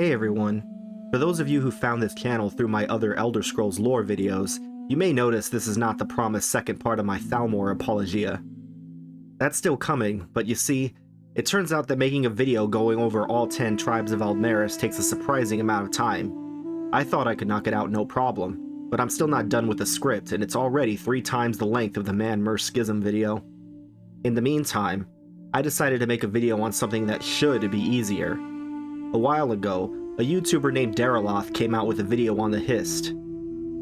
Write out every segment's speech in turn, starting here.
Hey everyone. For those of you who found this channel through my other Elder Scrolls lore videos, you may notice this is not the promised second part of my Thalmor apologia. That's still coming, but you see, it turns out that making a video going over all 10 tribes of Aldmeris takes a surprising amount of time. I thought I could knock it out no problem, but I'm still not done with the script, and it's already 3 times the length of the Man-Merc Schism video. In the meantime, I decided to make a video on something that should be easier. A while ago, a YouTuber named Derrick came out with a video on the Hist.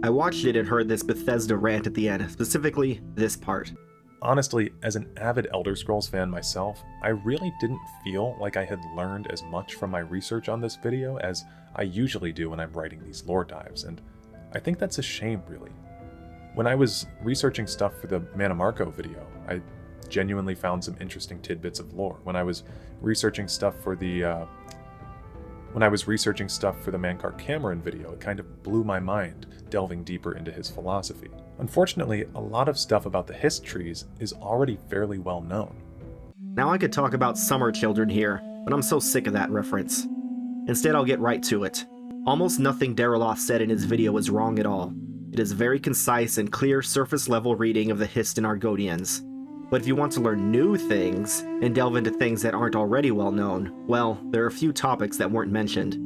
I watched it and heard this Bethesda rant at the end, specifically this part. Honestly, as an avid Elder Scrolls fan myself, I really didn't feel like I had learned as much from my research on this video as I usually do when I'm writing these lore dives, and I think that's a shame, really. When I was researching stuff for the Mannimarco video, I genuinely found some interesting tidbits of lore. When I was researching stuff for the Mankar Cameron video, it kind of blew my mind, delving deeper into his philosophy. Unfortunately, a lot of stuff about the Hist trees is already fairly well known. Now I could talk about Summer Children here, but I'm so sick of that reference. Instead, I'll get right to it. Almost nothing Derrick said in his video is wrong at all. It is a very concise and clear surface-level reading of the Hist and Argonians. But if you want to learn new things, and delve into things that aren't already well known, well, there are a few topics that weren't mentioned.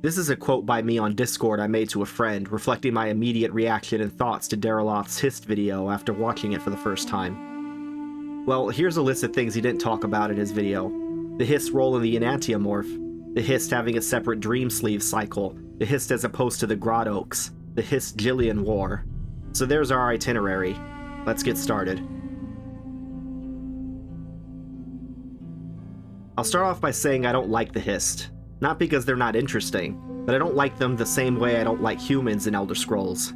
This is a quote by me on Discord I made to a friend, reflecting my immediate reaction and thoughts to Derrick's Hist video after watching it for the first time. Well, here's a list of things he didn't talk about in his video. The Hist role in the Enantiomorph, the Hist having a separate dream sleeve cycle, the Hist as opposed to the Grot Oaks, the Hist-Jillian War. So there's our itinerary. Let's get started. I'll start off by saying I don't like the Hist. Not because they're not interesting, but I don't like them the same way I don't like humans in Elder Scrolls.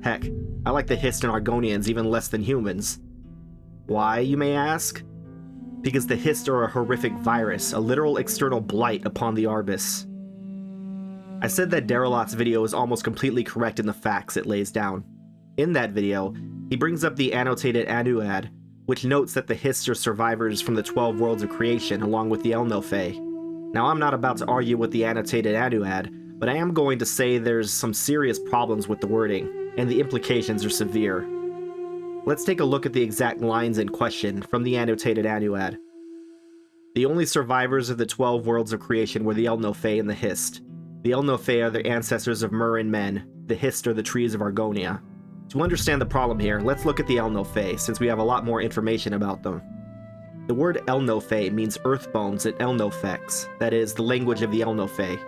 Heck, I like the Hist and Argonians even less than humans. Why, you may ask? Because the Hist are a horrific virus, a literal external blight upon the Arbus. I said that Derrick's video is almost completely correct in the facts it lays down. In that video, he brings up the annotated Anuad, which notes that the Hist are survivors from the 12 worlds of creation along with the Elnofae. Now, I'm not about to argue with the annotated Anuad, but I am going to say there's some serious problems with the wording, and the implications are severe. Let's take a look at the exact lines in question from the annotated Anuad. The only survivors of the 12 worlds of creation were the Elnofae and the Hist. The Elnofae are the ancestors of Mur and Men, the Hist are the trees of Argonia. To understand the problem here, let's look at the Elnofae, since we have a lot more information about them. The word Elnofae means earth bones in Elnofex, that is, the language of the Elnofae.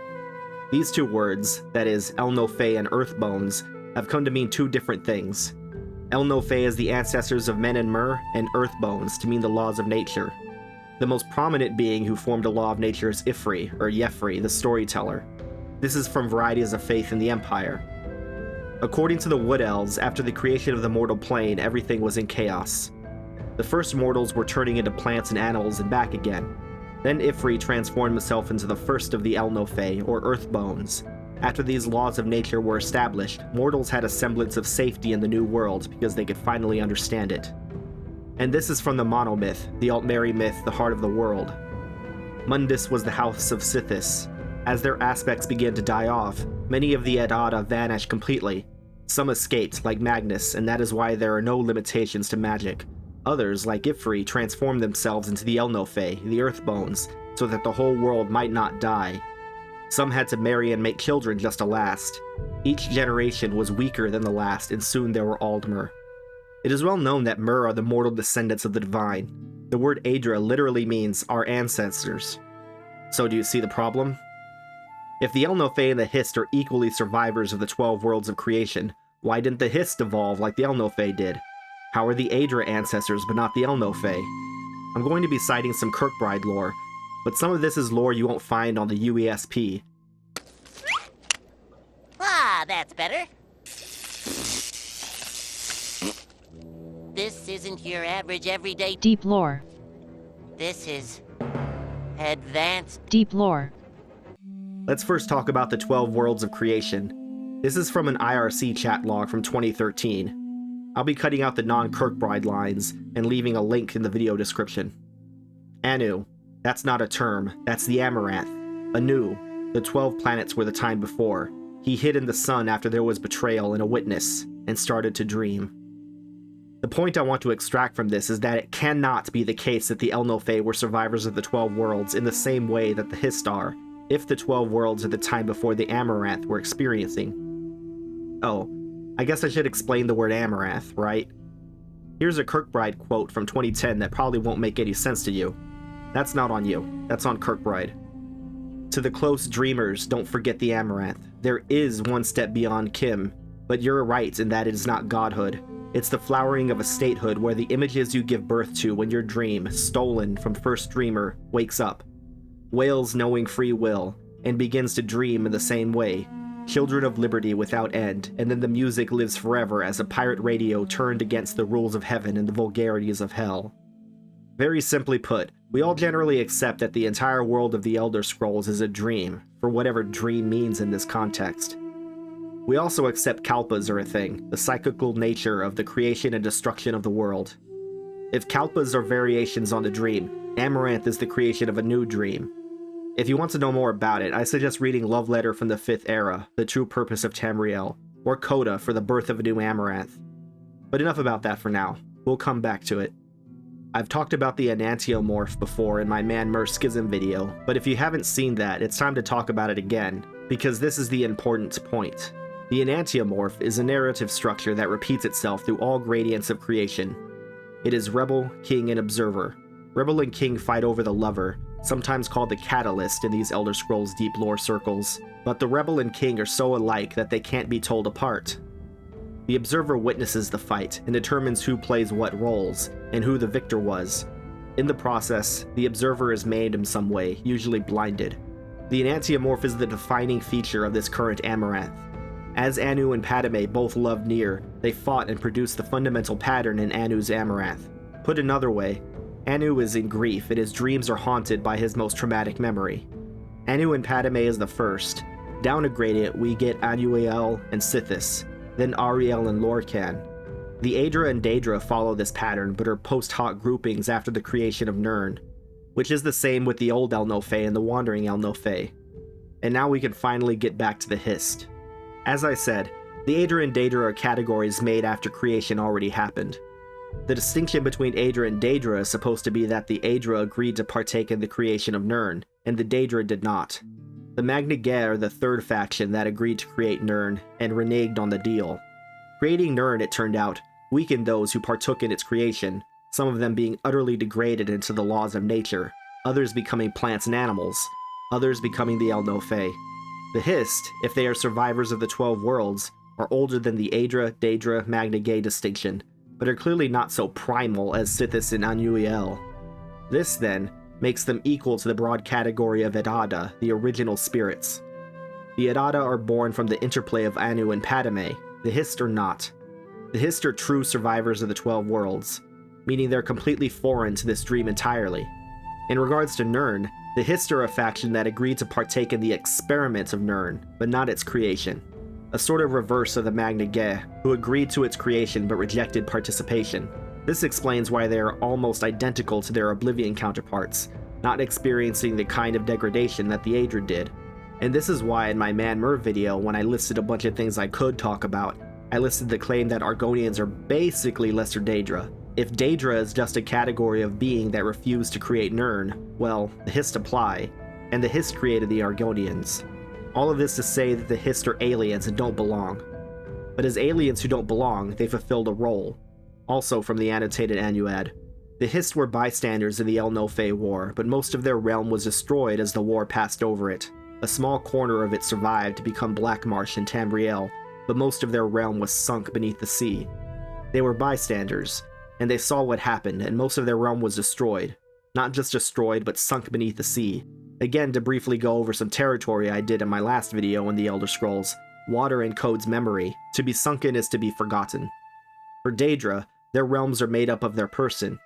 These two words, that is, Elnofae and earth bones, have come to mean two different things. Elnofae is the ancestors of Men and Mur, and earth bones to mean the laws of nature. The most prominent being who formed a law of nature is Ifri, or Yefri, the storyteller. This is from Varieties of Faith in the Empire. According to the Wood Elves, after the creation of the mortal plane, everything was in chaos. The first mortals were turning into plants and animals and back again. Then Ifri transformed himself into the first of the Elnofae, or earth bones. After these laws of nature were established, mortals had a semblance of safety in the new world because they could finally understand it. And this is from the monomyth, the Altmeri myth, the heart of the world. Mundus was the house of Sithis. As their aspects began to die off, many of the Edada vanished completely. Some escaped, like Magnus, and that is why there are no limitations to magic. Others, like Ifri, transformed themselves into the Elnofae, the earth bones, so that the whole world might not die. Some had to marry and make children just to last. Each generation was weaker than the last, and soon there were Aldmer. It is well known that Mur are the mortal descendants of the divine. The word Aedra literally means our ancestors. So do you see the problem? If the Elnofae and the Hist are equally survivors of the 12 worlds of creation, why didn't the Hist evolve like the Elnofae did? How are the Aedra ancestors but not the Elnofae? I'm going to be citing some Kirkbride lore, but some of this is lore you won't find on the UESP. Ah, that's better. This isn't your average everyday Deep lore. This is advanced Deep lore. Let's first talk about the 12 worlds of creation. This is from an IRC chat log from 2013. I'll be cutting out the non-Kirkbride lines and leaving a link in the video description. Anu. That's not a term, that's the Amaranth. Anu, the 12 planets were the time before. He hid in the sun after there was betrayal and a witness, and started to dream. The point I want to extract from this is that it cannot be the case that the El-Nofe were survivors of the 12 worlds in the same way that the Hist are, if the 12 worlds are the time before the Amaranth were experiencing. Oh, I guess I should explain the word Amaranth, right? Here's a Kirkbride quote from 2010 that probably won't make any sense to you. That's not on you, that's on Kirkbride. To the close dreamers, don't forget the Amaranth. There is one step beyond Kim, but you're right in that it is not godhood. It's the flowering of a statehood where the images you give birth to when your dream, stolen from first dreamer, wakes up, wails knowing free will, and begins to dream in the same way. Children of liberty without end, and then the music lives forever as a pirate radio turned against the rules of heaven and the vulgarities of hell. Very simply put, we all generally accept that the entire world of the Elder Scrolls is a dream, for whatever dream means in this context. We also accept kalpas are a thing, the cyclical nature of the creation and destruction of the world. If kalpas are variations on the dream, Amaranth is the creation of a new dream. If you want to know more about it, I suggest reading Love Letter from the Fifth Era, The True Purpose of Tamriel, or Coda for the Birth of a New Amaranth. But enough about that for now, we'll come back to it. I've talked about the Enantiomorph before in my Man-Mer Schism video, but if you haven't seen that, it's time to talk about it again, because this is the important point. The Enantiomorph is a narrative structure that repeats itself through all gradients of creation. It is Rebel, King, and Observer. Rebel and King fight over the Lover, sometimes called the Catalyst in these Elder Scrolls deep lore circles, but the Rebel and King are so alike that they can't be told apart. The Observer witnesses the fight and determines who plays what roles, and who the victor was. In the process, the Observer is maimed in some way, usually blinded. The Enantiomorph is the defining feature of this current Amaranth. As Anu and Padme both loved Nier, they fought and produced the fundamental pattern in Anu's Amaranth. Put another way, Anu is in grief and his dreams are haunted by his most traumatic memory. Anu and Padme is the first. Down a gradient, we get Anuiel and Sithis, then Ariel and Lorcan. The Aedra and Daedra follow this pattern but are post hoc groupings after the creation of Nirn, which is the same with the old El-Nofe and the wandering El-Nofe. And now we can finally get back to the Hist. As I said, the Aedra and Daedra are categories made after creation already happened. The distinction between Aedra and Daedra is supposed to be that the Aedra agreed to partake in the creation of Nirn, and the Daedra did not. The Magna Ge are the third faction that agreed to create Nirn, and reneged on the deal. Creating Nirn, it turned out, weakened those who partook in its creation, some of them being utterly degraded into the laws of nature, others becoming plants and animals, others becoming the El-Nofe. The Hist, if they are survivors of the 12 worlds, are older than the Aedra, Daedra, Magna Ge distinction, but are clearly not so primal as Sithis and Anuiel. This, then, makes them equal to the broad category of Edada, the original spirits. The Edada are born from the interplay of Anu and Padme, the Hist are not. The Hist are true survivors of the 12 worlds, meaning they're completely foreign to this dream entirely. In regards to Nirn, the Hist are a faction that agreed to partake in the experiment of Nirn, but not its creation. A sort of reverse of the Magna Ge, who agreed to its creation but rejected participation. This explains why they are almost identical to their Oblivion counterparts, not experiencing the kind of degradation that the Aedra did. And this is why in my Man-Mer video, when I listed a bunch of things I could talk about, I listed the claim that Argonians are basically lesser Daedra. If Daedra is just a category of being that refused to create Nirn, well, the Hist apply, and the Hist created the Argonians. All of this to say that the Hist are aliens and don't belong. But as aliens who don't belong, they fulfilled a role. Also from the annotated Annuad. The Hist were bystanders in the El-Nofe War, but most of their realm was destroyed as the war passed over it. A small corner of it survived to become Black Marsh and Tamriel, but most of their realm was sunk beneath the sea. They were bystanders, and they saw what happened, and most of their realm was destroyed. Not just destroyed, but sunk beneath the sea. Again, to briefly go over some territory I did in my last video in the Elder Scrolls, water encodes memory. To be sunken is to be forgotten. For Daedra, their realms are made up of their person.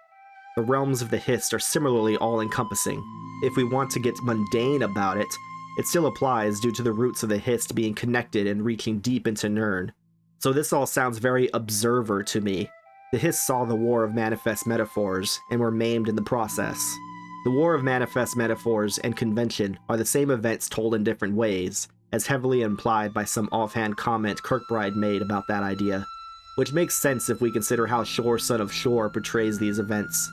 The realms of the Hist are similarly all-encompassing. If we want to get mundane about it, it still applies due to the roots of the Hist being connected and reaching deep into Nirn. So this all sounds very Observer to me. The Hist saw the war of manifest metaphors, and were maimed in the process. The War of Manifest Metaphors and Convention are the same events told in different ways, as heavily implied by some offhand comment Kirkbride made about that idea, which makes sense if we consider how Shor Son of Shor portrays these events.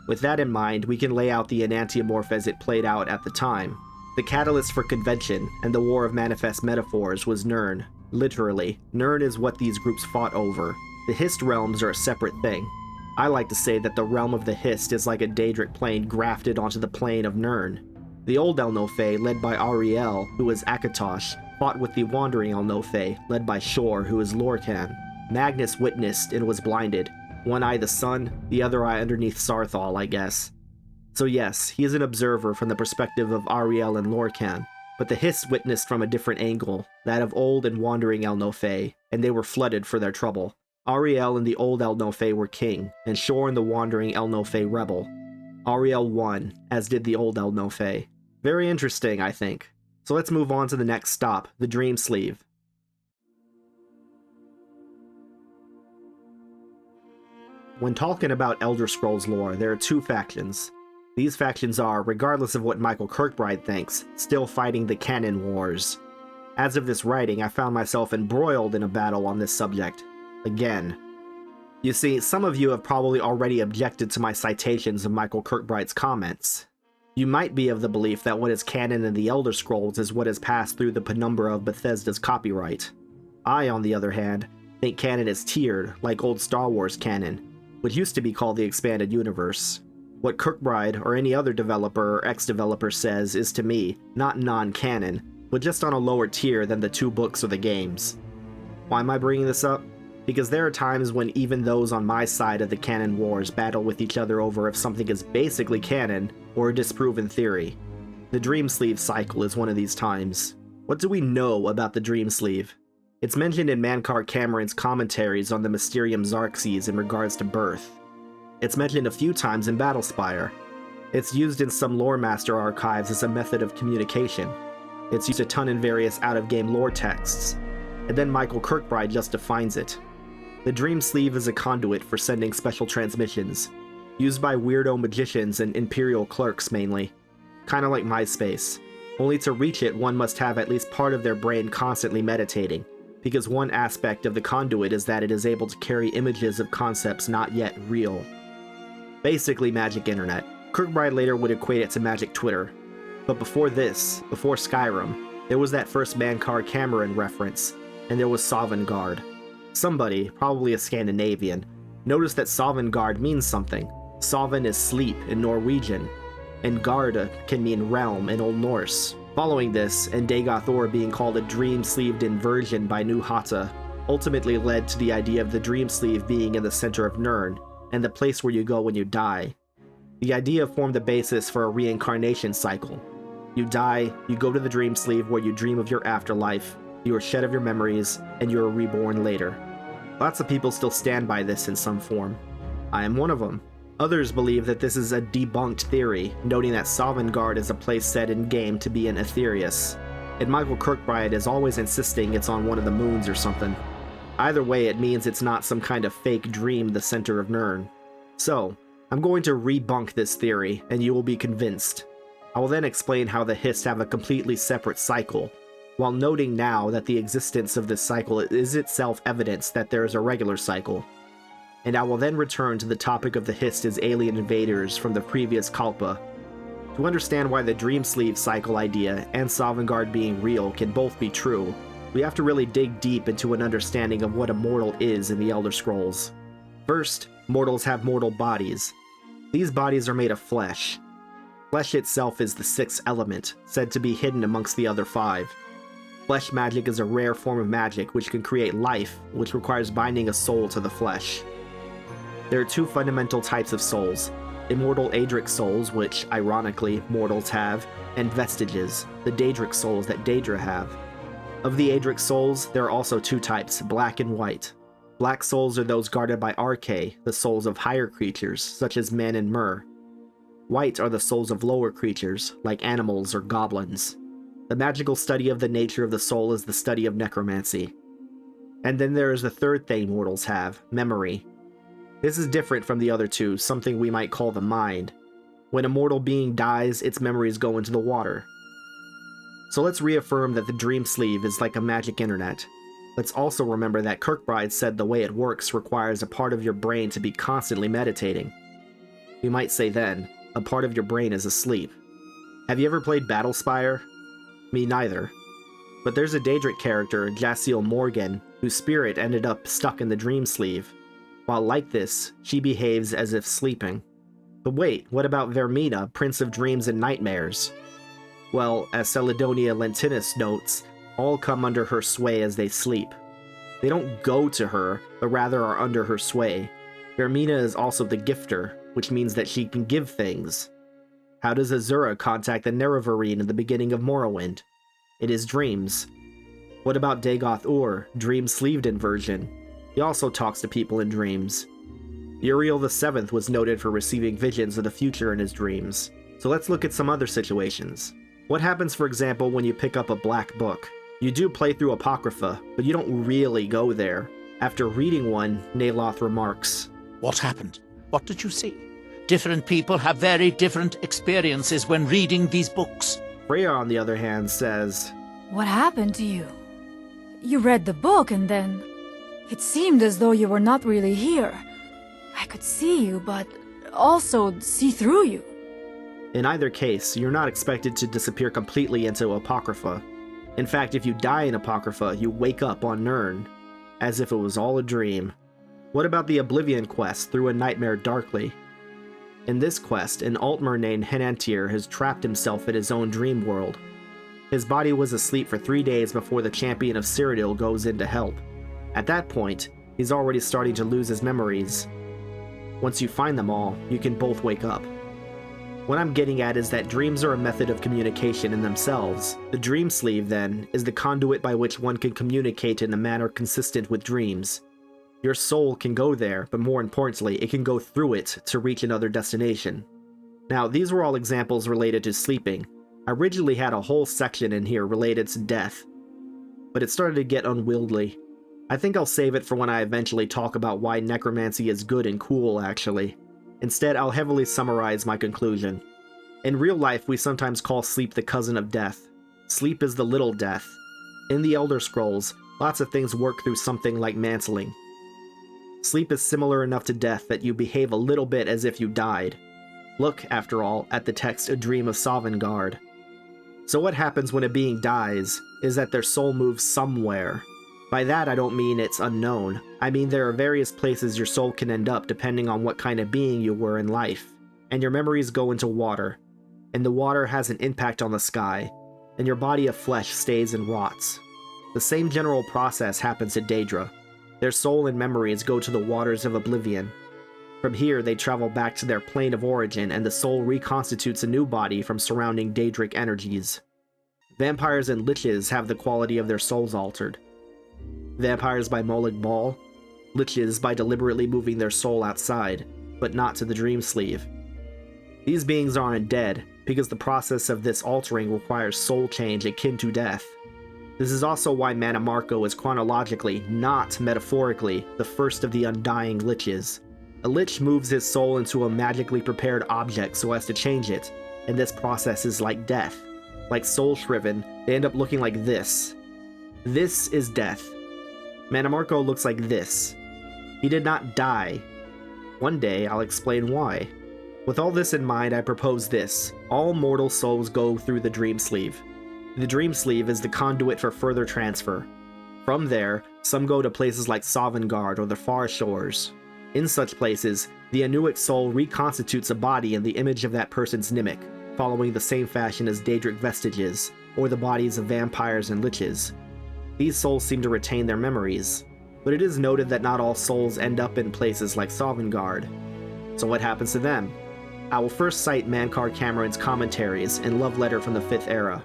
With that in mind, we can lay out the Enantiomorph as it played out at the time. The catalyst for Convention and the War of Manifest Metaphors was Nirn. Literally, Nirn is what these groups fought over. The Hist realms are a separate thing. I like to say that the realm of the Hist is like a Daedric plane grafted onto the plane of Nirn. The old Elnothe, led by Ariel, who is Akatosh, fought with the wandering Elnothe, led by Shor, who is Lorkhan. Magnus witnessed and was blinded. One eye the sun, the other eye underneath Sarthal, I guess. So yes, he is an observer from the perspective of Ariel and Lorkhan, but the Hist witnessed from a different angle, that of old and wandering Elnothe, and they were flooded for their trouble. Ariel and the old Elnothe were king, and Shor and the wandering Elnothe rebel. Ariel won, as did the old Elnothe. Very interesting, I think. So let's move on to the next stop, the Dream Sleeve. When talking about Elder Scrolls lore, there are two factions. These factions are, regardless of what Michael Kirkbride thinks, still fighting the canon wars. As of this writing, I found myself embroiled in a battle on this subject. Again. You see, some of you have probably already objected to my citations of Michael Kirkbride's comments. You might be of the belief that what is canon in the Elder Scrolls is what has passed through the penumbra of Bethesda's copyright. I, on the other hand, think canon is tiered, like old Star Wars canon, which used to be called the Expanded Universe. What Kirkbride or any other developer or ex-developer says is, to me, not non-canon, but just on a lower tier than the 2 books or the games. Why am I bringing this up? Because there are times when even those on my side of the canon wars battle with each other over if something is basically canon or a disproven theory. The Dream Sleeve cycle is one of these times. What do we know about the Dream Sleeve? It's mentioned in Mankar Cameron's commentaries on the Mysterium Xarxes in regards to birth. It's mentioned a few times in Battlespire. It's used in some Lore Master archives as a method of communication. It's used a ton in various out-of-game lore texts. And then Michael Kirkbride just defines it. The Dream Sleeve is a conduit for sending special transmissions, used by weirdo magicians and Imperial clerks mainly. Kinda like MySpace. Only to reach it, one must have at least part of their brain constantly meditating, because one aspect of the conduit is that it is able to carry images of concepts not yet real. Basically Magic Internet. Kirkbride later would equate it to Magic Twitter. But before this, before Skyrim, there was that first Mankar Cameron reference, and there was Sovngarde. Somebody, probably a Scandinavian, noticed that Sovngarde means something. Sovn is sleep in Norwegian, and Garda can mean realm in Old Norse. Following this, and Dagothor being called a dream-sleeved inversion by New Hata, ultimately led to the idea of the Dream Sleeve being in the center of Nirn, and the place where you go when you die. The idea formed the basis for a reincarnation cycle. You die, you go to the Dream Sleeve where you dream of your afterlife, you are shed of your memories, and you are reborn later. Lots of people still stand by this in some form. I am one of them. Others believe that this is a debunked theory, noting that Sovngarde is a place set in-game to be in Aetherius, and Michael Kirkbride is always insisting it's on one of the moons or something. Either way, it means it's not some kind of fake dream the center of Nirn. So, I'm going to rebunk this theory, and you will be convinced. I will then explain how the Hist have a completely separate cycle, while noting now that the existence of this cycle is itself evidence that there is a regular cycle. And I will then return to the topic of the Hist as alien invaders from the previous Kalpa. To understand why the Dream Sleeve cycle idea and Sovngarde being real can both be true, we have to really dig deep into an understanding of what a mortal is in the Elder Scrolls. First, mortals have mortal bodies. These bodies are made of flesh. Flesh itself is the 6th element, said to be hidden amongst the other 5. Flesh magic is a rare form of magic which can create life, which requires binding a soul to the flesh. There are 2 fundamental types of souls: immortal Aedric souls, which, ironically, mortals have, and vestiges, the Daedric souls that Daedra have. Of the Aedric souls, there are also 2 types, black and white. Black souls are those guarded by Arche, the souls of higher creatures, such as men and Mur. White are the souls of lower creatures, like animals or goblins. The magical study of the nature of the soul is the study of necromancy. And then there is the third thing mortals have, memory. This is different from the other 2, something we might call the mind. When a mortal being dies, its memories go into the water. So let's reaffirm that the dream sleeve is like a magic internet. Let's also remember that Kirkbride said the way it works requires a part of your brain to be constantly meditating. You might say then, a part of your brain is asleep. Have you ever played Battlespire? Me neither. But there's a Daedric character, Jaciel Morgan, whose spirit ended up stuck in the dream sleeve. While like this, she behaves as if sleeping. But wait, what about Vermina, Prince of Dreams and Nightmares? Well, as Celedonia Lentinus notes, all come under her sway as they sleep. They don't go to her, but rather are under her sway. Vermina is also the gifter, which means that she can give things. How does Azura contact the Nerevarine in the beginning of Morrowind? It is dreams. What about Dagoth-Ur, dream-sleeved inversion? He also talks to people in dreams. Uriel VII was noted for receiving visions of the future in his dreams. So let's look at some other situations. What happens, for example, when you pick up a black book? You do play through Apocrypha, but you don't really go there. After reading one, Naloth remarks, What happened? What did you see? Different people have very different experiences when reading these books. Freya, on the other hand, says, What happened to you? You read the book and then... It seemed as though you were not really here. I could see you, but also see through you. In either case, you're not expected to disappear completely into Apocrypha. In fact, if you die in Apocrypha, you wake up on Nirn, as if it was all a dream. What about the Oblivion quest, Through a Nightmare Darkly? In this quest, an Altmer named Henantier has trapped himself in his own dream world. His body was asleep for 3 days before the champion of Cyrodiil goes in to help. At that point, he's already starting to lose his memories. Once you find them all, you can both wake up. What I'm getting at is that dreams are a method of communication in themselves. The dream sleeve, then, is the conduit by which one can communicate in a manner consistent with dreams. Your soul can go there, but more importantly, it can go through it to reach another destination. Now, these were all examples related to sleeping. I originally had a whole section in here related to death, but it started to get unwieldy. I think I'll save it for when I eventually talk about why necromancy is good and cool, actually. Instead, I'll heavily summarize my conclusion. In real life, we sometimes call sleep the cousin of death. Sleep is the little death. In the Elder Scrolls, lots of things work through something like mantling. Sleep is similar enough to death that you behave a little bit as if you died. Look, after all, at the text A Dream of Sovngarde. So what happens when a being dies is that their soul moves somewhere. By that I don't mean it's unknown. I mean there are various places your soul can end up depending on what kind of being you were in life. And your memories go into water. And the water has an impact on the sky. And your body of flesh stays and rots. The same general process happens to Daedra. Their soul and memories go to the waters of oblivion. From here, they travel back to their plane of origin, and the soul reconstitutes a new body from surrounding Daedric energies. Vampires and liches have the quality of their souls altered. Vampires by Molag Bal, liches by deliberately moving their soul outside, but not to the dream sleeve. These beings aren't dead, because the process of this altering requires soul change akin to death. This is also why Mannimarco is chronologically, not metaphorically, the first of the undying liches. A lich moves his soul into a magically prepared object so as to change it, and this process is like death. Like soul shriven, they end up looking like this. This is death. Mannimarco looks like this. He did not die. One day, I'll explain why. With all this in mind, I propose this. All mortal souls go through the dream sleeve. The dream sleeve is the conduit for further transfer. From there, some go to places like Sovngarde or the Far Shores. In such places, the Anuic soul reconstitutes a body in the image of that person's Nimic, following the same fashion as Daedric vestiges, or the bodies of vampires and liches. These souls seem to retain their memories, but it is noted that not all souls end up in places like Sovngarde. So what happens to them? I will first cite Mankar Cameron's commentaries in Love Letter from the Fifth Era.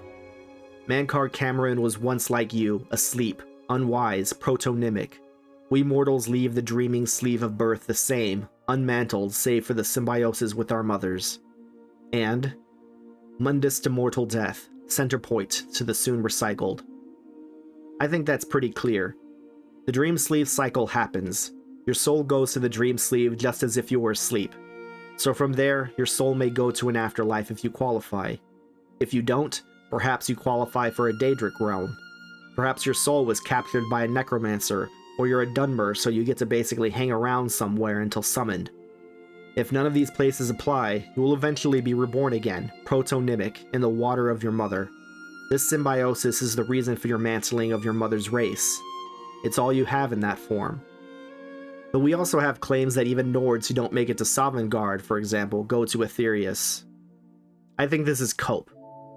Mankar Cameron was once like you, asleep, unwise, protonymic. We mortals leave the dreaming sleeve of birth the same, unmantled save for the symbiosis with our mothers. And mundus to mortal death, center point to the soon recycled. I think that's pretty clear. The dream sleeve cycle happens. Your soul goes to the dream sleeve just as if you were asleep. So from there, your soul may go to an afterlife if you qualify. If you don't, perhaps you qualify for a Derrick realm. Perhaps your soul was captured by a necromancer, or you're a Dunmer, so you get to basically hang around somewhere until summoned. If none of these places apply, you will eventually be reborn again, protonymic, in the water of your mother. This symbiosis is the reason for your mantling of your mother's race. It's all you have in that form. But we also have claims that even Nords who don't make it to Sovngarde, for example, go to Aetherius. I think this is cope.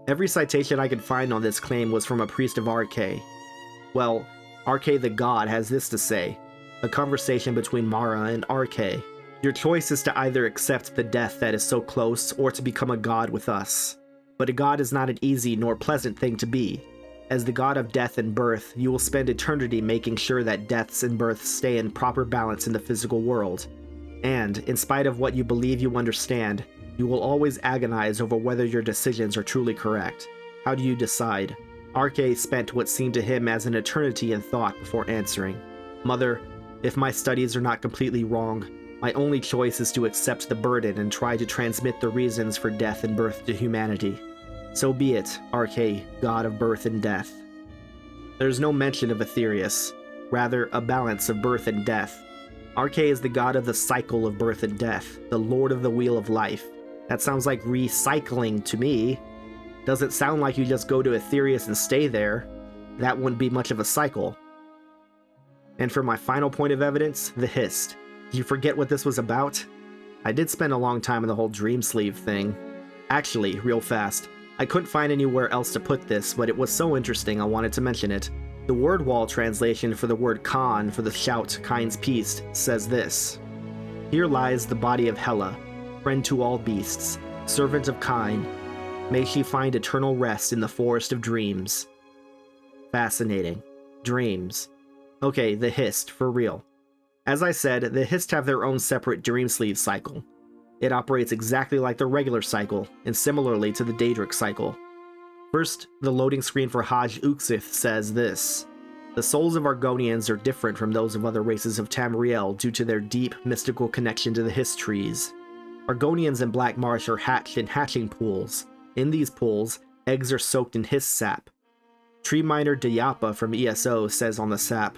Every citation I could find on this claim was from a priest of Arkay. Well, Arkay the god has this to say, a conversation between Mara and Arkay. Your choice is to either accept the death that is so close or to become a god with us. But a god is not an easy nor pleasant thing to be. As the god of death and birth, you will spend eternity making sure that deaths and births stay in proper balance in the physical world. And, in spite of what you believe you understand, you will always agonize over whether your decisions are truly correct. How do you decide? Arkay spent what seemed to him as an eternity in thought before answering. Mother, if my studies are not completely wrong, my only choice is to accept the burden and try to transmit the reasons for death and birth to humanity. So be it, Arkay, god of birth and death. There's no mention of Aetherius, rather a balance of birth and death. Arkay is the god of the cycle of birth and death, the lord of the wheel of life. That sounds like recycling to me. Doesn't sound like you just go to Aetherius and stay there. That wouldn't be much of a cycle. And for my final point of evidence, the Hist. Did you forget what this was about? I did spend a long time in the whole Dreamsleeve thing. Actually, real fast, I couldn't find anywhere else to put this, but it was so interesting I wanted to mention it. The word wall translation for the word Khan for the shout Kain's Peace says this. Here lies the body of Hela, friend to all beasts, servant of Kain. May she find eternal rest in the forest of dreams. Fascinating. Dreams. Okay, the Hist, for real. As I said, the Hist have their own separate Dreamsleeve cycle. It operates exactly like the regular cycle, and similarly to the Derrick cycle. First, the loading screen for Haj Uxith says this. The souls of Argonians are different from those of other races of Tamriel due to their deep, mystical connection to the Hist trees. Argonians in Black Marsh are hatched in hatching pools. In these pools, eggs are soaked in Hist sap. Tree miner Dayapa from ESO says on the sap,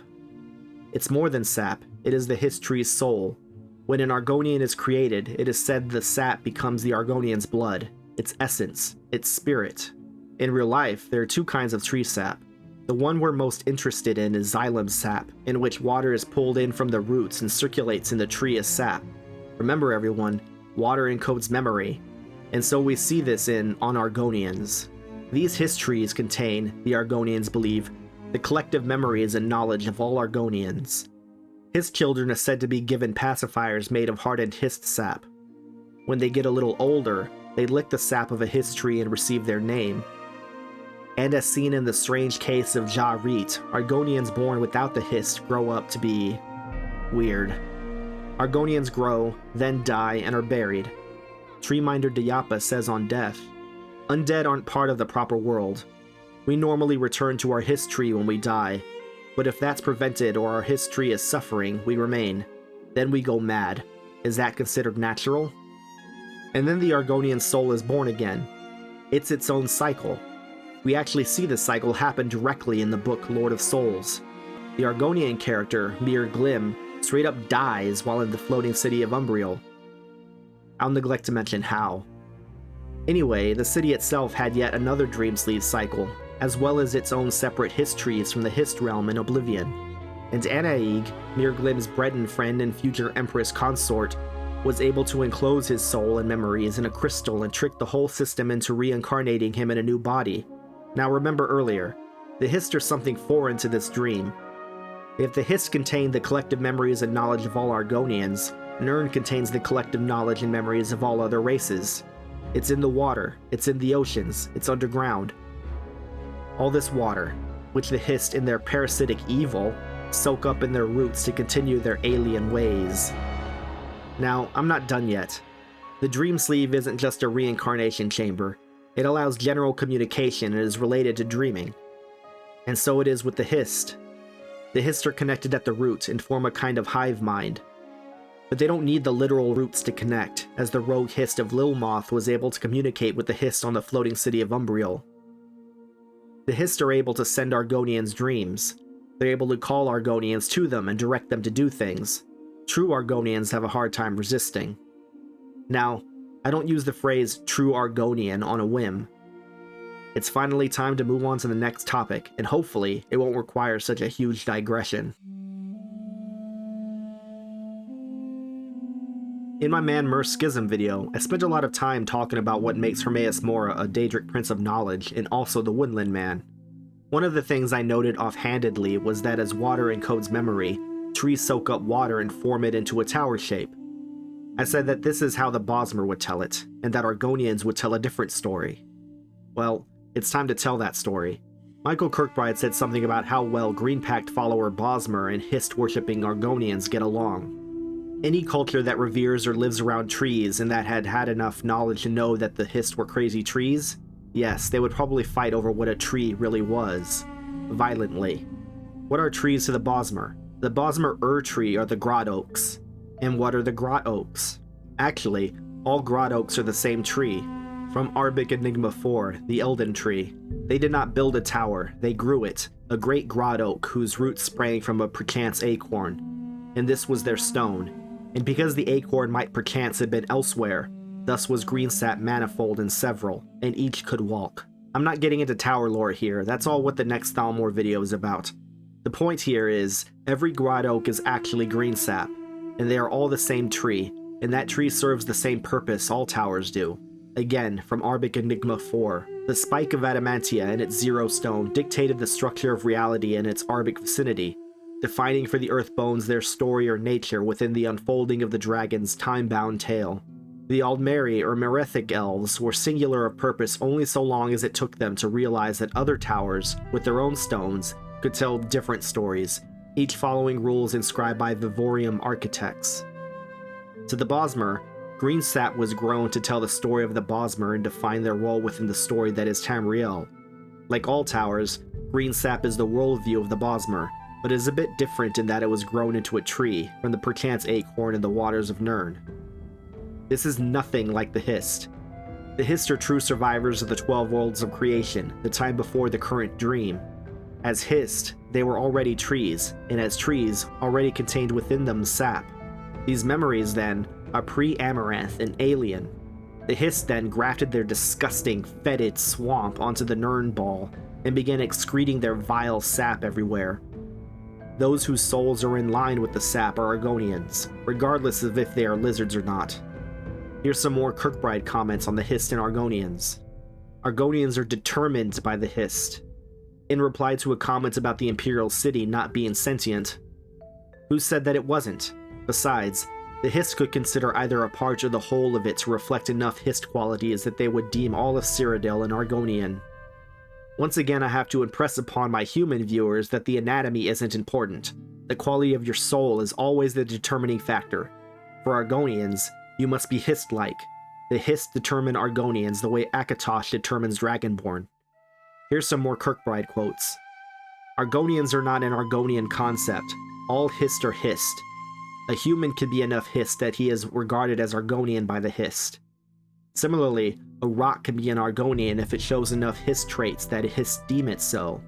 it's more than sap, it is the Hist tree's soul. When an Argonian is created, it is said the sap becomes the Argonian's blood, its essence, its spirit. In real life, there are two kinds of tree sap. The one we're most interested in is xylem sap, in which water is pulled in from the roots and circulates in the tree as sap. Remember everyone, water encodes memory, and so we see this on Argonians. These Hist trees contain, the Argonians believe, the collective memories and knowledge of all Argonians. Hist children are said to be given pacifiers made of hardened Hist sap. When they get a little older, they lick the sap of a Hist tree and receive their name. And as seen in the strange case of Ja Reet, Argonians born without the Hist grow up to be weird. Argonians grow, then die, and are buried. Treeminder Dayapa says on death, undead aren't part of the proper world. We normally return to our Hist tree when we die, but if that's prevented or our Hist tree is suffering, we remain. Then we go mad. Is that considered natural? And then the Argonian soul is born again. It's its own cycle. We actually see this cycle happen directly in the book Lord of Souls. The Argonian character, Mir Glim, straight up dies while in the floating city of Umbriel. I'll neglect to mention how. Anyway, the city itself had yet another Dreamsleeve cycle, as well as its own separate Hist trees from the Hist realm in Oblivion. And Anaig, Mir Glim's Breton friend and future Empress consort, was able to enclose his soul and memories in a crystal and trick the whole system into reincarnating him in a new body. Now remember earlier, the Hist are something foreign to this dream. If the Hist contain the collective memories and knowledge of all Argonians, Nirn contains the collective knowledge and memories of all other races. It's in the water, it's in the oceans, it's underground. All this water, which the Hist in their parasitic evil soak up in their roots to continue their alien ways. Now, I'm not done yet. The Dreamsleeve isn't just a reincarnation chamber. It allows general communication and is related to dreaming. And so it is with the Hist. The Hist are connected at the root and form a kind of hive mind. But they don't need the literal roots to connect, as the rogue Hist of Lilmoth was able to communicate with the Hist on the floating city of Umbriel. The Hist are able to send Argonians dreams. They're able to call Argonians to them and direct them to do things. True Argonians have a hard time resisting. Now, I don't use the phrase true Argonian on a whim. It's finally time to move on to the next topic, and hopefully it won't require such a huge digression. In my Man Mer's Schism video, I spent a lot of time talking about what makes Hermaeus Mora a Daedric Prince of Knowledge and also the Woodland Man. One of the things I noted offhandedly was that as water encodes memory, trees soak up water and form it into a tower shape. I said that this is how the Bosmer would tell it, and that Argonians would tell a different story. Well, it's time to tell that story. Michael Kirkbride said something about how well Green Pact follower Bosmer and Hist-worshipping Argonians get along. Any culture that reveres or lives around trees and that had had enough knowledge to know that the Hist were crazy trees, yes, they would probably fight over what a tree really was. Violently. What are trees to the Bosmer? The Bosmer tree are the Grot Oaks. And what are the Grot Oaks? Actually, all Grot Oaks are the same tree. From Arbic Enigma 4, the Elden Tree. They did not build a tower, they grew it, a great Grot Oak whose roots sprang from a perchance acorn. And this was their stone. And because the acorn might perchance have been elsewhere, thus was Greensap manifold and several, and each could walk. I'm not getting into tower lore here, that's all what the next Thalmor video is about. The point here is, every Grot Oak is actually Greensap, and they are all the same tree, and that tree serves the same purpose all towers do. Again, from Arbic Enigma 4, the spike of Adamantia and its zero stone dictated the structure of reality in its Arbic vicinity, defining for the Earthbones their story or nature within the unfolding of the dragon's time-bound tale. The Aldmeri or Merethic elves were singular of purpose only so long as it took them to realize that other towers, with their own stones, could tell different stories, each following rules inscribed by Vivorium architects. To the Bosmer, Greensap was grown to tell the story of the Bosmer and define their role within the story that is Tamriel. Like all towers, Greensap is the worldview of the Bosmer, but is a bit different in that it was grown into a tree from the perchance acorn in the waters of Nirn. This is nothing like the Hist. The Hist are true survivors of the 12 worlds of creation, the time before the current dream. As Hist, they were already trees, and as trees, already contained within them sap. These memories, then, are pre-Amaranth and alien. The Hist then grafted their disgusting, fetid swamp onto the Nirn ball, and began excreting their vile sap everywhere. Those whose souls are in line with the sap are Argonians, regardless of if they are lizards or not. Here's some more Kirkbride comments on the Hist and Argonians. Argonians are determined by the Hist. In reply to a comment about the Imperial City not being sentient, who said that it wasn't? Besides, the Hist could consider either a part or the whole of it to reflect enough Hist qualities that they would deem all of Cyrodiil an Argonian. Once again, I have to impress upon my human viewers that the anatomy isn't important. The quality of your soul is always the determining factor. For Argonians, you must be Hist-like. The Hist determine Argonians the way Akatosh determines Dragonborn. Here's some more Kirkbride quotes. Argonians are not an Argonian concept. All Hist are Hist. A human can be enough Hist that he is regarded as Argonian by the Hist. Similarly, a rock can be an Argonian if it shows enough Hist traits that Hist deem it so.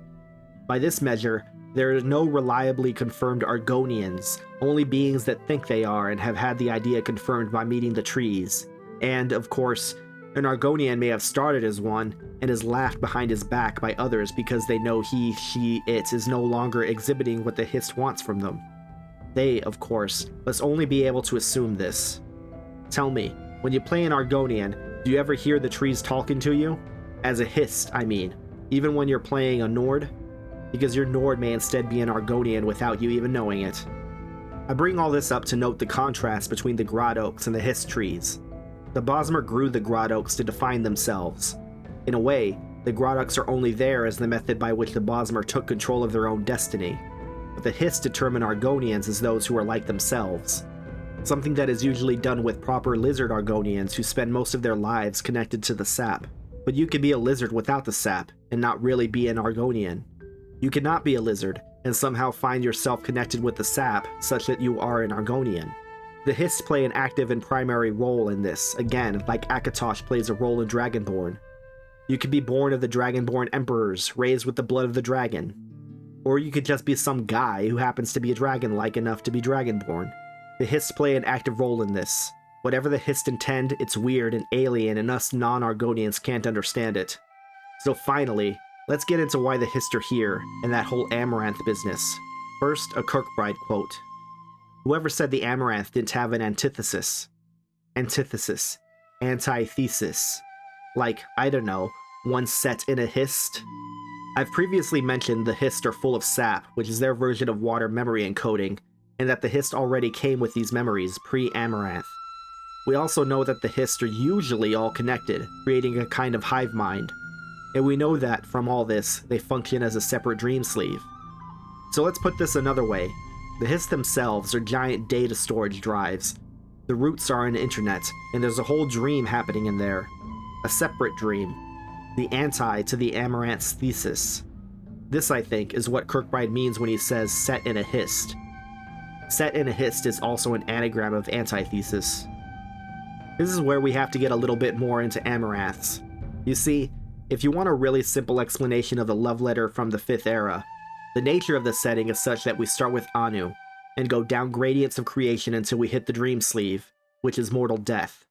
By this measure, there are no reliably confirmed Argonians, only beings that think they are and have had the idea confirmed by meeting the trees. And, of course, an Argonian may have started as one, and is laughed behind his back by others because they know he, she, it is no longer exhibiting what the Hist wants from them. They, of course, must only be able to assume this. Tell me, when you play an Argonian, do you ever hear the trees talking to you? As a Hist, I mean. Even when you're playing a Nord? Because your Nord may instead be an Argonian without you even knowing it. I bring all this up to note the contrast between the Grot Oaks and the Hist trees. The Bosmer grew the Grot Oaks to define themselves. In a way, the Grot Oaks are only there as the method by which the Bosmer took control of their own destiny. But the Hist determine Argonians as those who are like themselves. Something that is usually done with proper lizard Argonians who spend most of their lives connected to the sap. But you can be a lizard without the sap, and not really be an Argonian. You cannot be a lizard, and somehow find yourself connected with the sap, such that you are an Argonian. The Hist play an active and primary role in this, again, like Akatosh plays a role in Dragonborn. You could be born of the Dragonborn Emperors, raised with the blood of the dragon. Or you could just be some guy who happens to be dragon-like enough to be Dragonborn. The Hist play an active role in this. Whatever the Hist intend, it's weird and alien and us non-Argonians can't understand it. So finally, let's get into why the Hist are here, and that whole Amaranth business. First, a Kirkbride quote. Whoever said the Amaranth didn't have an antithesis? Antithesis. Antithesis. Like, I don't know, one set in a Hist? I've previously mentioned the Hist are full of sap, which is their version of water memory encoding, and that the Hist already came with these memories pre-Amaranth. We also know that the Hist are usually all connected, creating a kind of hive mind. And we know that, from all this, they function as a separate dream sleeve. So let's put this another way. The Hist themselves are giant data storage drives. The roots are an internet, and there's a whole dream happening in there. A separate dream. The anti to the Amaranth's thesis. This, I think, is what Kirkbride means when he says set in a Hist. Set in a Hist is also an anagram of antithesis. This is where we have to get a little bit more into Amaranths. You see, if you want a really simple explanation of the love letter from the 5th era, the nature of the setting is such that we start with Anu, and go down gradients of creation until we hit the dream sleeve, which is mortal death.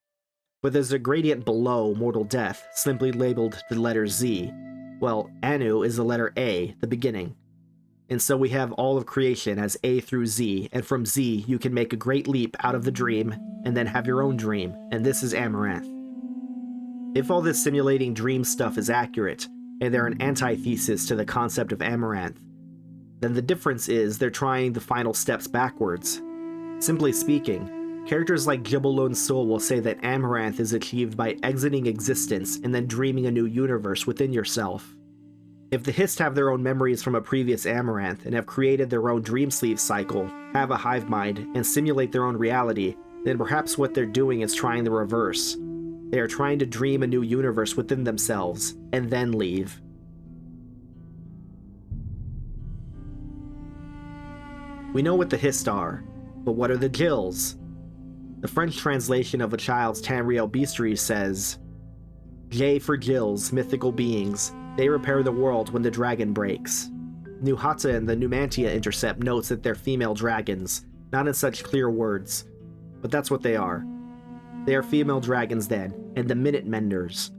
But there's a gradient below mortal death, simply labeled the letter Z. Well, Anu is the letter A, the beginning. And so we have all of creation as A through Z, and from Z you can make a great leap out of the dream, and then have your own dream, and this is Amaranth. If all this simulating dream stuff is accurate, and they're an antithesis to the concept of Amaranth, then the difference is they're trying the final steps backwards. Simply speaking, characters like Jibbalone Soul will say that Amaranth is achieved by exiting existence and then dreaming a new universe within yourself. If the Hist have their own memories from a previous Amaranth and have created their own dream sleeve cycle, have a hive mind, and simulate their own reality, then perhaps what they're doing is trying the reverse. They are trying to dream a new universe within themselves, and then leave. We know what the Hist are, but what are the Jills? The French translation of a child's Tamriel bestiary says, J for Jills, mythical beings. They repair the world when the dragon breaks. Nuhata in the Numantia Intercept notes that they're female dragons, not in such clear words, but that's what they are. They are female dragons then, and the Minute Menders.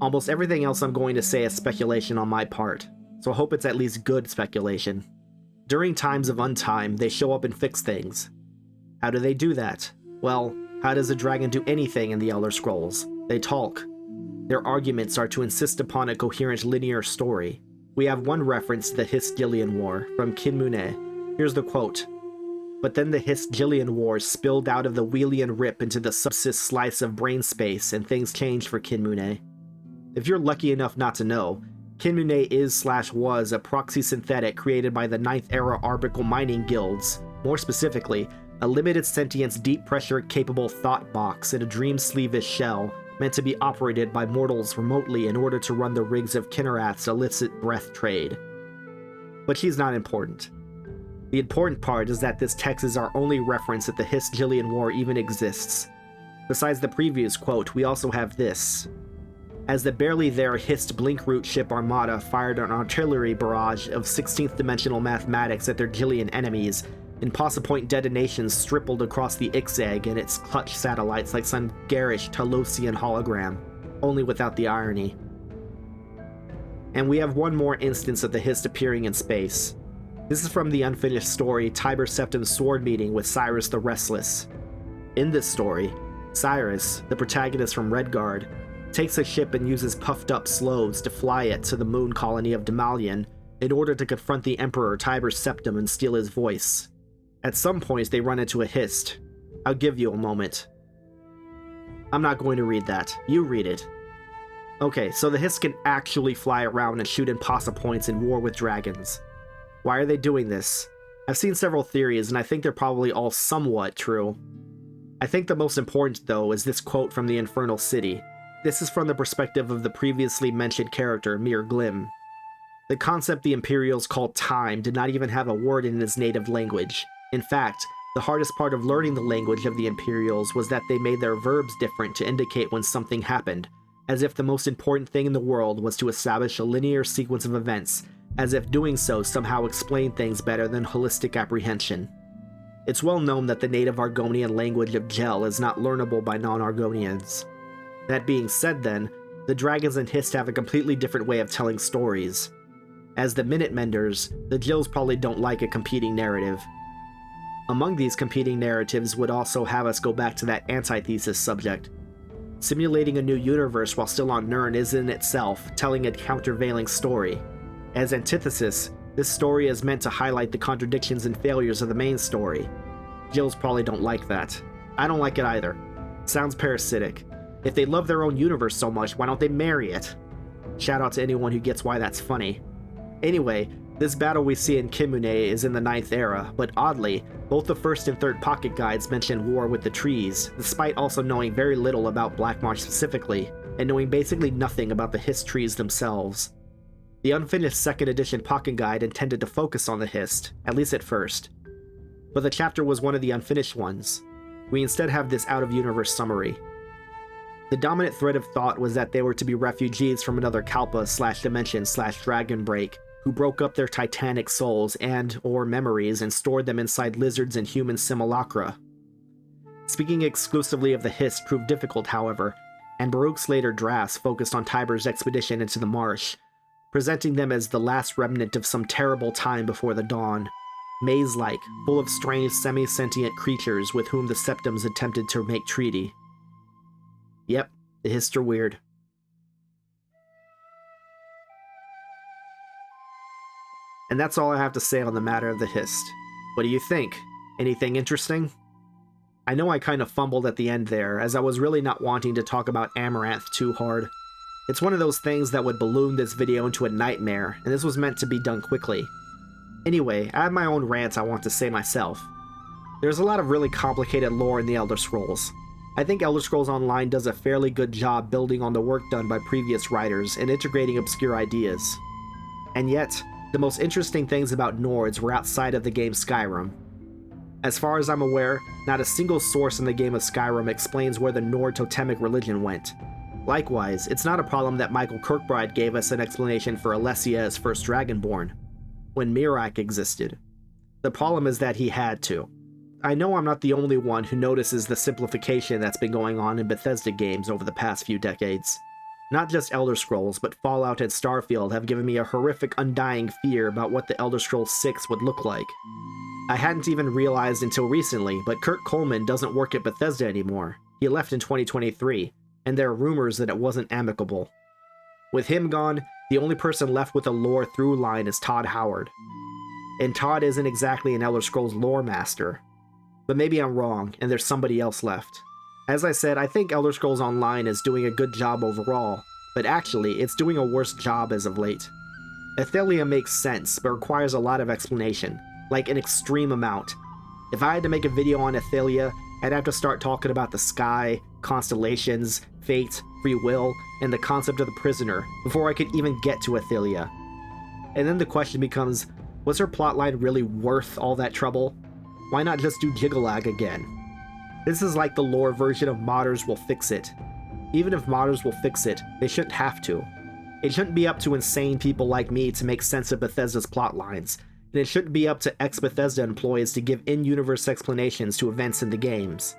Almost everything else I'm going to say is speculation on my part, so I hope it's at least good speculation. During times of untime, they show up and fix things. How do they do that? Well, how does a dragon do anything in the Elder Scrolls? They talk. Their arguments are to insist upon a coherent linear story. We have one reference to the Hist-Jillian War from Kinmune. Here's the quote. But then the Hist-Jillian War spilled out of the Wheelian Rip into the subsist slice of brain space, and things changed for Kinmune. If you're lucky enough not to know, Kinmune is/was a proxy synthetic created by the 9th era Arbical mining guilds, more specifically, a limited sentience deep pressure capable thought box in a dream sleevish shell meant to be operated by mortals remotely in order to run the rigs of Kinnerath's illicit breath trade. But she's not important. The important part is that this text is our only reference that the Hist-Jillian War even exists. Besides the previous quote, we also have this. As the barely there Hist Blinkroot ship armada fired an artillery barrage of 16th dimensional mathematics at their Jillian enemies, Impossible Point detonations stippled across the Ixeg and its clutch satellites like some garish Talosian hologram, only without the irony. And we have one more instance of the Hist appearing in space. This is from the unfinished story Tiber Septim's Sword Meeting with Cyrus the Restless. In this story, Cyrus, the protagonist from Redguard, takes a ship and uses puffed up Sloves to fly it to the moon colony of Damalion in order to confront the Emperor Tiber Septim and steal his voice. At some point they run into a Hist. I'll give you a moment. I'm not going to read that. You read it. Okay, so the Hist can actually fly around and shoot impossible points in War with Dragons. Why are they doing this? I've seen several theories and I think they're probably all somewhat true. I think the most important though is this quote from the Infernal City. This is from the perspective of the previously mentioned character, Mir Glim. The concept the Imperials called time did not even have a word in its native language. In fact, The hardest part of learning the language of the Imperials was that they made their verbs different to indicate when something happened, as if the most important thing in the world was to establish a linear sequence of events, as if doing so somehow explained things better than holistic apprehension. It's well known that the native Argonian language of Gel is not learnable by non-Argonians. That being said then, the dragons and Hist have a completely different way of telling stories. As the Minutemenders, the Gills probably don't like a competing narrative. Among these competing narratives would also have us go back to that antithesis subject. Simulating a new universe while still on Nirn is in itself telling a countervailing story. As antithesis, this story is meant to highlight the contradictions and failures of the main story. Gills probably don't like that. I don't like it either. Sounds parasitic. If they love their own universe so much, why don't they marry it? Shout out to anyone who gets why that's funny. Anyway, this battle we see in Kimune is in the 9th era, but oddly, both the 1st and 3rd pocket guides mention war with the trees, despite also knowing very little about Black Marsh specifically, and knowing basically nothing about the Hist trees themselves. The unfinished 2nd edition pocket guide intended to focus on the Hist, at least at first. But the chapter was one of the unfinished ones. We instead have this out-of-universe summary. The dominant thread of thought was that they were to be refugees from another Kalpa/dimension/dragon break, who broke up their titanic souls and/or memories and stored them inside lizards and human simulacra. Speaking exclusively of the Hist proved difficult, however, and Baruch's later drafts focused on Tiber's expedition into the Marsh, presenting them as the last remnant of some terrible time before the dawn, maze-like, full of strange semi-sentient creatures with whom the Septums attempted to make treaty. Yep, the Hist are weird. And that's all I have to say on the matter of the Hist. What do you think? Anything interesting? I know I kind of fumbled at the end there, as I was really not wanting to talk about Amaranth too hard. It's one of those things that would balloon this video into a nightmare, and this was meant to be done quickly. Anyway, I have my own rants I want to say myself. There's a lot of really complicated lore in the Elder Scrolls. I think Elder Scrolls Online does a fairly good job building on the work done by previous writers and integrating obscure ideas. And yet, the most interesting things about Nords were outside of the game Skyrim. As far as I'm aware, not a single source in the game of Skyrim explains where the Nord totemic religion went. Likewise, it's not a problem that Michael Kirkbride gave us an explanation for Alessia as first Dragonborn, when Miraak existed. The problem is that he had to. I know I'm not the only one who notices the simplification that's been going on in Bethesda games over the past few decades. Not just Elder Scrolls, but Fallout and Starfield have given me a horrific undying fear about what the Elder Scrolls 6 would look like. I hadn't even realized until recently, but Kurt Coleman doesn't work at Bethesda anymore. He left in 2023, and there are rumors that it wasn't amicable. With him gone, the only person left with a lore through line is Todd Howard. And Todd isn't exactly an Elder Scrolls lore master. But maybe I'm wrong, and there's somebody else left. As I said, I think Elder Scrolls Online is doing a good job overall, but actually, it's doing a worse job as of late. Athelia makes sense, but requires a lot of explanation, like an extreme amount. If I had to make a video on Athelia, I'd have to start talking about the sky, constellations, fate, free will, and the concept of the prisoner before I could even get to Athelia. And then the question becomes, was her plotline really worth all that trouble? Why not just do Jiggalag again? This is like the lore version of Modders Will Fix It. Even if modders will fix it, they shouldn't have to. It shouldn't be up to insane people like me to make sense of Bethesda's plotlines, and it shouldn't be up to ex-Bethesda employees to give in-universe explanations to events in the games.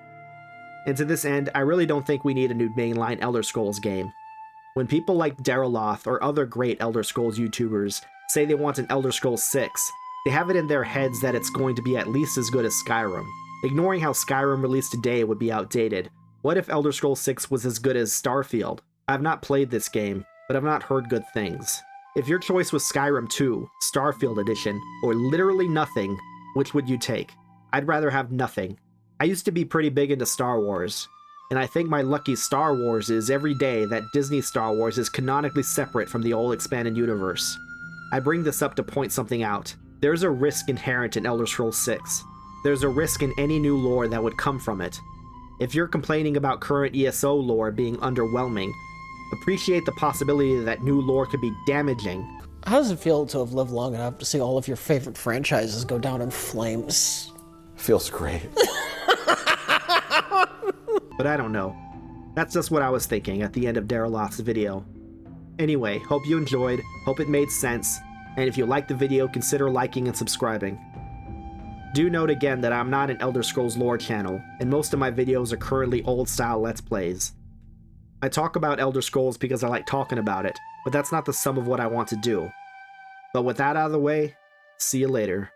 And to this end, I really don't think we need a new mainline Elder Scrolls game. When people like Dariloth or other great Elder Scrolls YouTubers say they want an Elder Scrolls 6, they have it in their heads that it's going to be at least as good as Skyrim. Ignoring how Skyrim released today would be outdated, what if Elder Scrolls 6 was as good as Starfield? I've not played this game, but I've not heard good things. If your choice was Skyrim 2, Starfield Edition, or literally nothing, which would you take? I'd rather have nothing. I used to be pretty big into Star Wars, and I think my lucky Star Wars is every day that Disney Star Wars is canonically separate from the old expanded universe. I bring this up to point something out. There's a risk inherent in Elder Scrolls 6. There's a risk in any new lore that would come from it. If you're complaining about current ESO lore being underwhelming, appreciate the possibility that new lore could be damaging. How does it feel to have lived long enough to see all of your favorite franchises go down in flames? Feels great. But I don't know. That's just what I was thinking at the end of Derrick's video. Anyway, hope you enjoyed, hope it made sense, and if you liked the video, consider liking and subscribing. Do note again that I'm not an Elder Scrolls lore channel, and most of my videos are currently old-style Let's Plays. I talk about Elder Scrolls because I like talking about it, but that's not the sum of what I want to do. But with that out of the way, see you later.